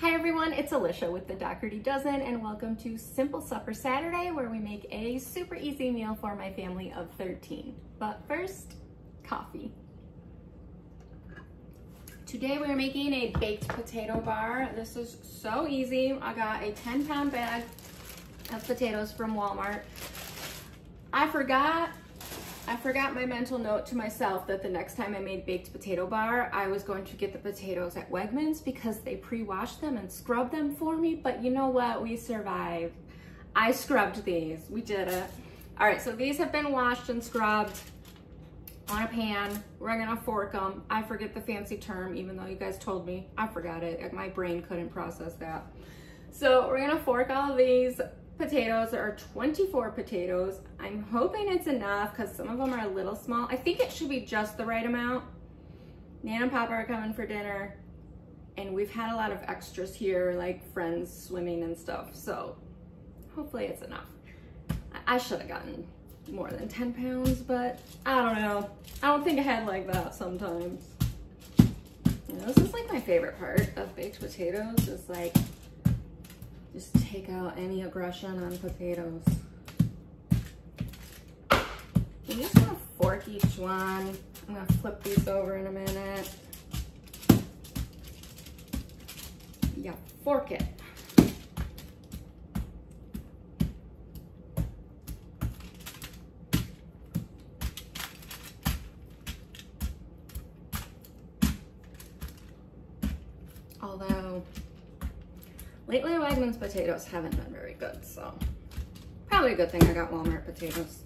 Hi everyone, it's Alicia with the Dougherty Dozen and welcome to Simple Supper Saturday where we make a super easy meal for my family of 13. But first, coffee. Today we're making a baked potato bar. This is so easy. I got a 10-pound bag of potatoes from Walmart. I forgot my mental note to myself that the next time I made baked potato bar, I was going to get the potatoes at Wegmans because they pre-washed them and scrubbed them for me. But you know what? We survived. I scrubbed these. We did it. All right, so these have been washed and scrubbed on a pan. We're gonna fork them. I forget the fancy term, even though you guys told me. I forgot it. My brain couldn't process that. So we're gonna fork all of these potatoes. There are 24 potatoes. I'm hoping it's enough because some of them are a little small. I think it should be just the right amount. Nan and Papa are coming for dinner and we've had a lot of extras here, like friends swimming and stuff. So hopefully it's enough. I should have gotten more than 10 pounds, but I don't know. I don't think ahead like that sometimes. You know, this is like my favorite part of baked potatoes is like, just take out any aggression on potatoes. I'm just gonna fork each one. I'm gonna flip these over in a minute. Yeah, fork it. Although, lately Wegmans potatoes haven't been very good, so probably a good thing I got Walmart potatoes.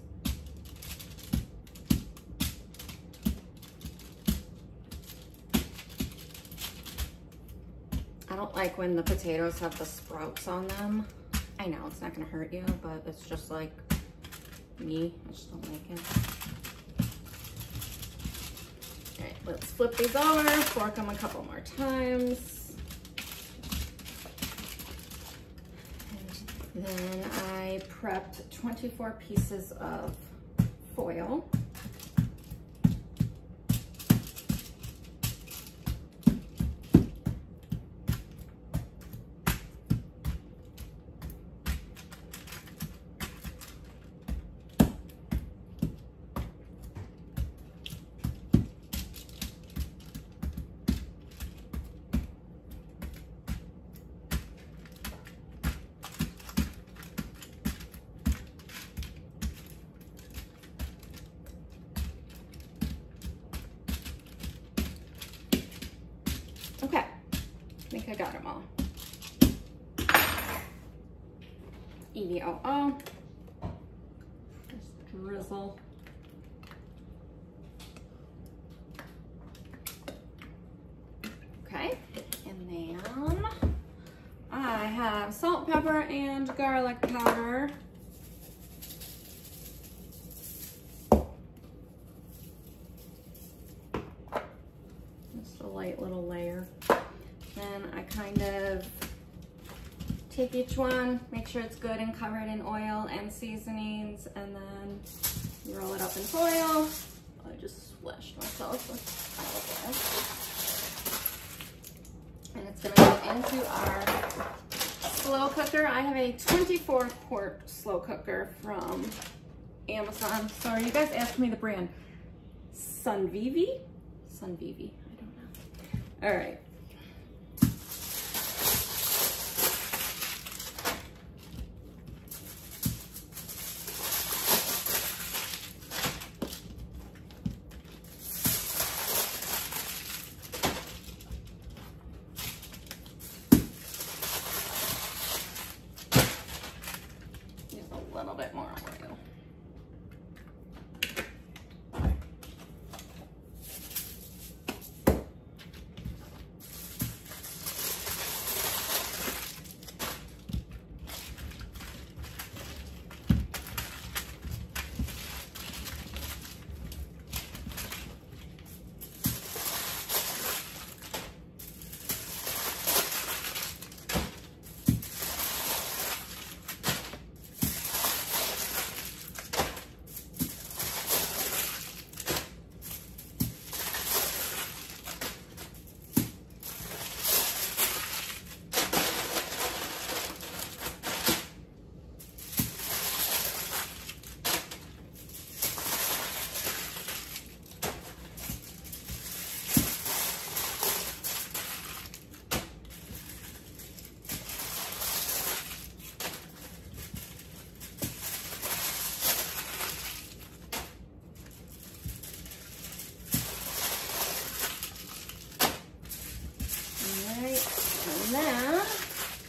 I don't like when the potatoes have the sprouts on them. I know it's not gonna hurt you, but it's just like me, I just don't like it. All right, let's flip these over, fork them a couple more times. Then I prepped 24 pieces of foil. Okay, I think I got them all. EVOO. Just drizzle. Okay, and then I have salt, pepper, and garlic powder. Just a light little layer. Then I kind of take each one, make sure it's good and covered in oil and seasonings, and then roll it up in foil. I just splashed myself with all of this. And it's gonna go into our slow cooker. I have a 24-quart slow cooker from Amazon. Sorry, you guys asked me the brand. Sunvivi? Sunvivi, I don't know. All right. A little bit more oil. then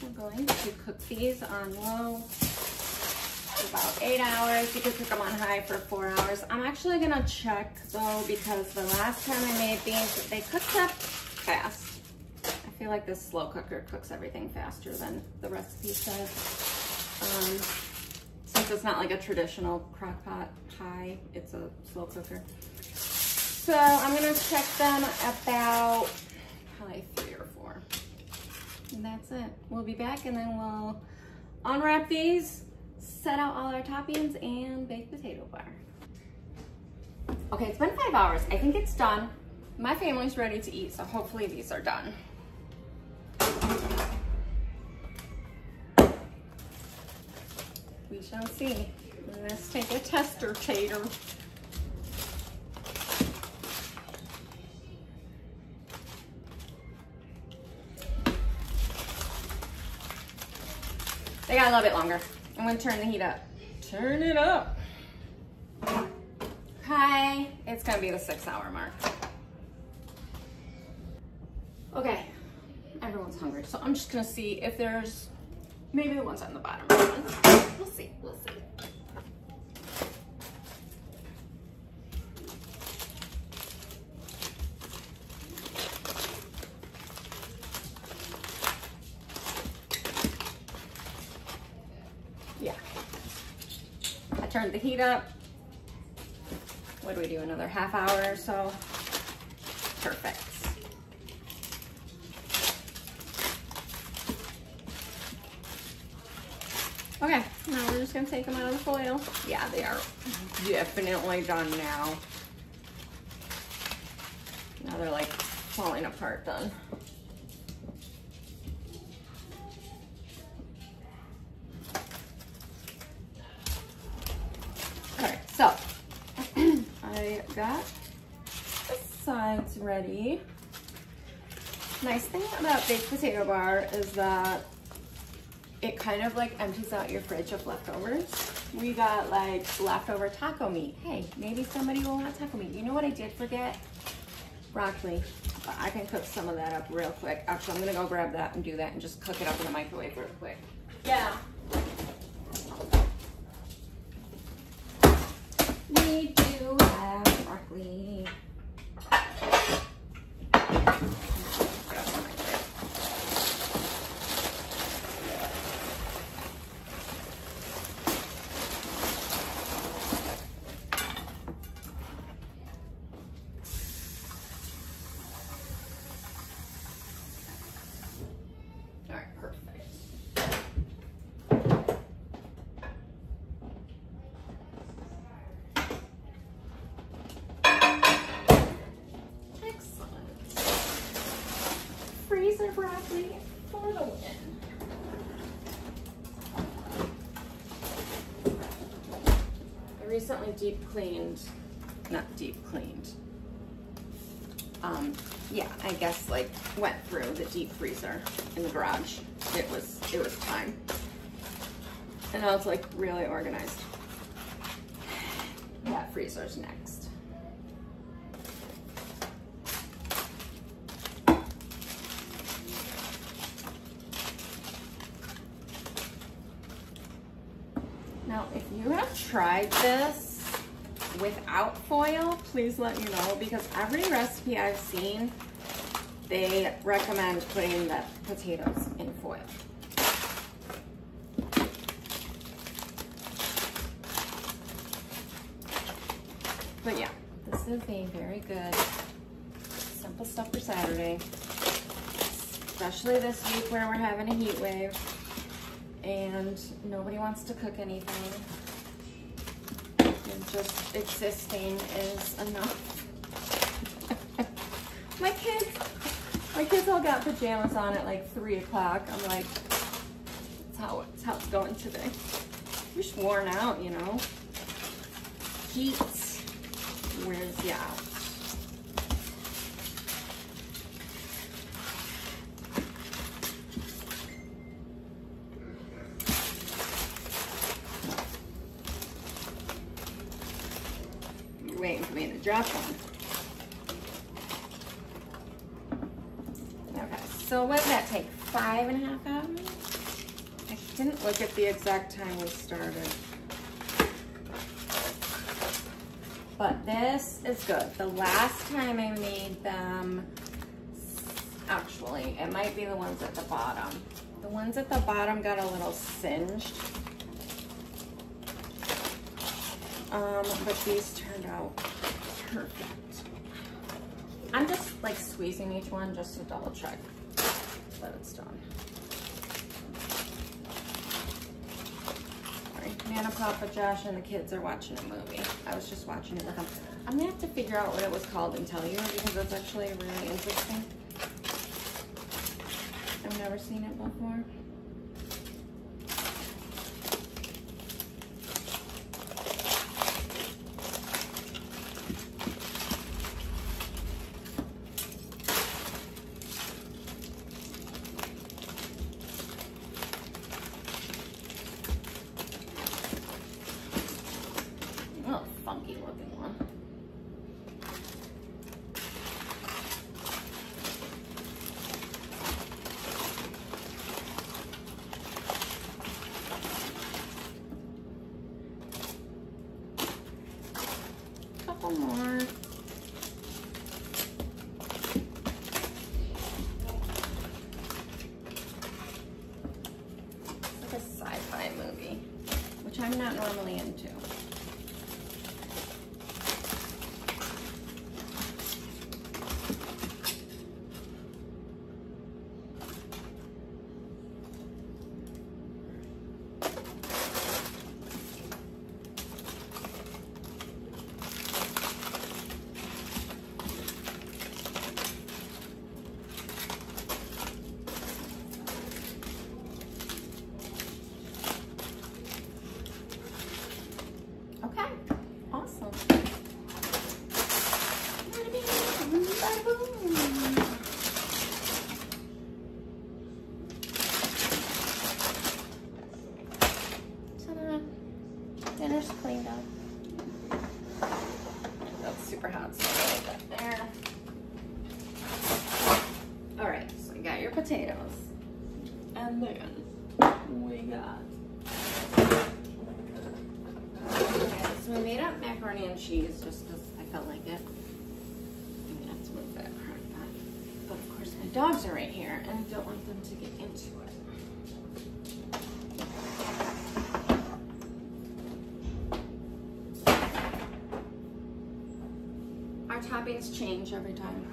we're going to cook these on low for about 8 hours. You could cook them on high for 4 hours. I'm actually gonna check though, because the last time I made these, they cooked up fast. I feel like this slow cooker cooks everything faster than the recipe says. Since it's not like a traditional crock pot high, it's a slow cooker. So I'm gonna check them about probably 3 or 4. And that's it. We'll be back and then we'll unwrap these, set out all our toppings, and baked potato bar. Okay, it's been 5 hours. I think it's done. My family's ready to eat, so hopefully these are done. We shall see. Let's take a tester tater. They got a little bit longer. I'm gonna turn the heat up. Turn it up. Okay, it's gonna be the 6-hour mark. Okay, everyone's hungry, so I'm just gonna see if there's maybe the ones on the bottom. We'll see, we'll see. Yeah. I turned the heat up. What do we do, another half hour or so? Perfect. Okay, now we're just gonna take them out of the foil. Yeah, they are definitely done now. Now they're like falling apart done. Okay, so I got the sides ready. Nice thing about baked potato bar is that it kind of like empties out your fridge of leftovers. We got like leftover taco meat. Hey, maybe somebody will want taco meat. You know what I did forget? Broccoli. But I can cook some of that up real quick. Actually, I'm gonna go grab that and do that and just cook it up in the microwave real quick. Yeah. We do have broccoli. Freezer broccoli for the win. I recently yeah, I guess like went through the deep freezer in the garage. It was time. And now it's like really organized. That freezer's next. Now, if you have tried this without foil, please let me know, because every recipe I've seen, they recommend putting the potatoes in foil. But yeah, this is a very good, simple stuff for Saturday, especially this week where we're having a heat wave and nobody wants to cook anything. And just existing is enough. My kids all got pajamas on at like 3 o'clock. I'm like, that's how it's going today. We're just worn out, you know. Heat wears you out. Waiting for me to drop one. Okay, so what did that take? 5.5 hours. I didn't look at the exact time we started. But this is good. The last time I made them, actually, it might be the ones at the bottom. The ones at the bottom got a little singed. But these turned out perfect. I'm just like squeezing each one just to double check that it's done. Sorry, Nana, Papa, Josh, and the kids are watching a movie. I was just watching it with them. I'm gonna have to figure out what it was called and tell you because it's actually really interesting. I've never seen it before. Oh, funky looking one. Couple more. It's like a sci-fi movie, which I'm not normally into. Okay, awesome. Ta-da. Dinner's cleaned up. That's super hot, so I'll leave that there. All right, so you got your potatoes. And then we got so we made up macaroni and cheese just because I felt like it. I'm gonna have to move that crap back. But of course my dogs are right here and I don't want them to get into it. Our toppings change every time.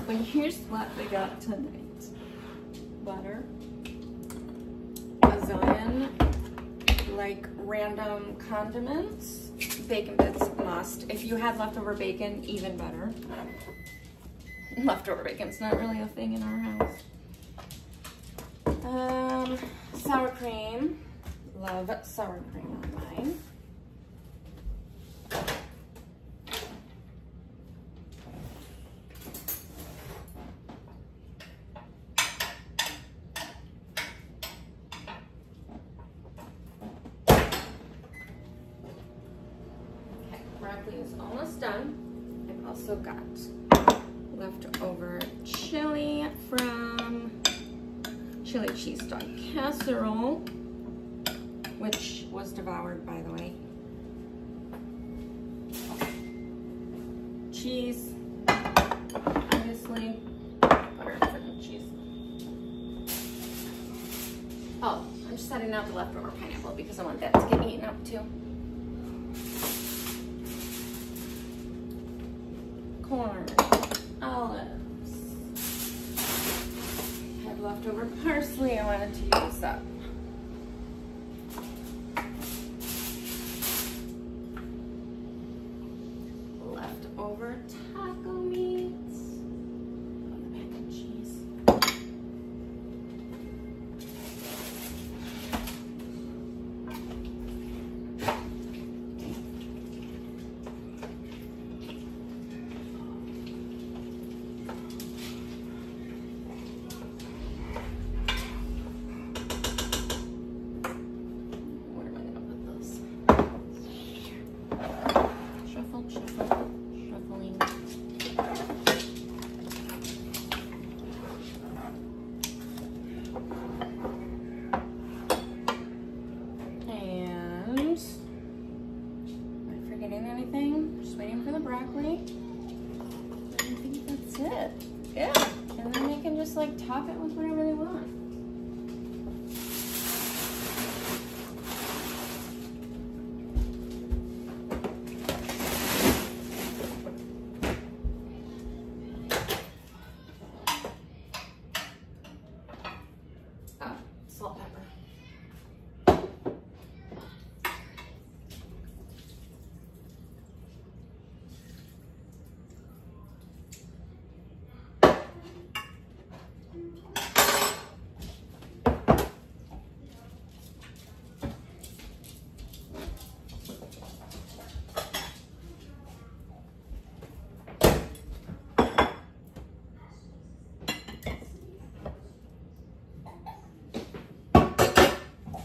But here's what we got tonight. Butter. A zillion like random condiments. Bacon bits must. If you had leftover bacon, even better. Leftover bacon's not really a thing in our house. Sour cream. Love sour cream on mine. Broccoli is almost done. I've also got leftover chili from chili cheese dog casserole, which was devoured, by the way. Cheese, obviously, butter and cheese. Oh, I'm just setting out the leftover pineapple because I want that to get eaten up too. Corn, olives. Had leftover parsley I wanted to use up. Leftover taco meats. Oh, the mac and cheese. Shuffling. just like top it with whatever they want. Oh, salt, pepper.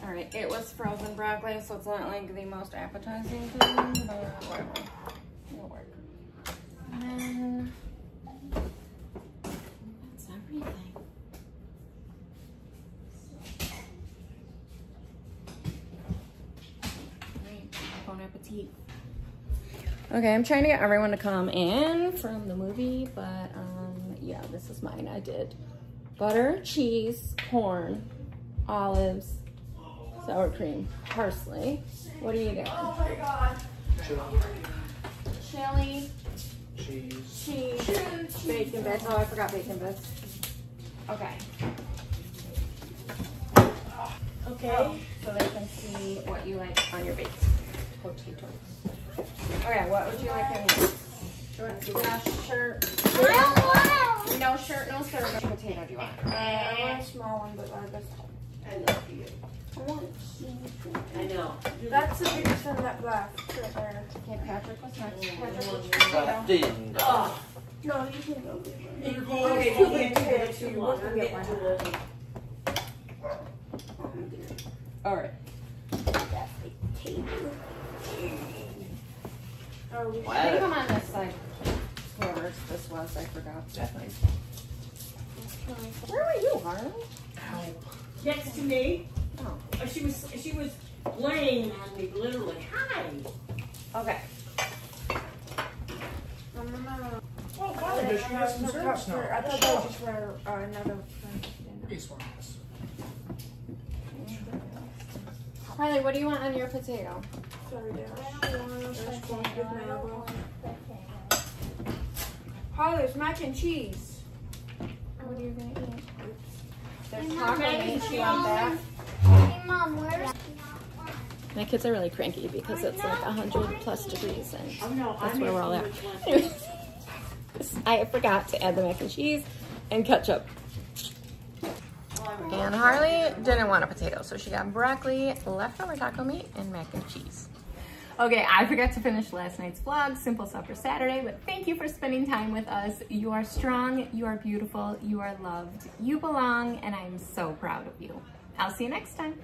Alright, it was frozen broccoli, so it's not like the most appetizing thing, but whatever. It'll work. And then that's everything. Great. Bon appetit. Okay, I'm trying to get everyone to come in from the movie, but yeah, this is mine. I did butter, cheese, corn, olives, sour cream, parsley. What are you doing? Oh my god. Chili, Cheese. bacon bits. Oh, I forgot bacon bits. Okay. Okay. So they can see what you like on your baked potatoes. Okay, what would you like in here? Shirt. No shirt, no serve. Which potato do you want? I want a small one, but this. I love you. I want cheese. I know. That's the biggest one that left right there. Okay, Patrick was next. Patrick, which That potato? didn't. Oh. No, you can go get one. You Okay, can you can get two. We'll go get one. All right. Oh, we I think I'm on this side. Whoever this was, I forgot. Definitely. Where were you, Harlan? Next to me. Oh. She was laying on me, literally. Hi. Okay. Oh, I guess you got some service now. I thought that was just for another friend. Peace, Marcus. Harley, what do you want on your potato? Sorry, There's one with my elbow. There's mac and cheese. What are you gonna eat? There's Mac taco and meat. cheese. You want that? Hey, Mom, where's... My kids are really cranky because it's like 100+ degrees and Oh no, that's I'm where we're all at. which one. Anyways, I forgot to add the mac and cheese and ketchup. And Harley didn't want a potato, so she got broccoli, leftover taco meat, and mac and cheese. Okay, I forgot to finish last night's vlog, Simple Supper Saturday, but thank you for spending time with us. You are strong, you are beautiful, you are loved, you belong, and I'm so proud of you. I'll see you next time.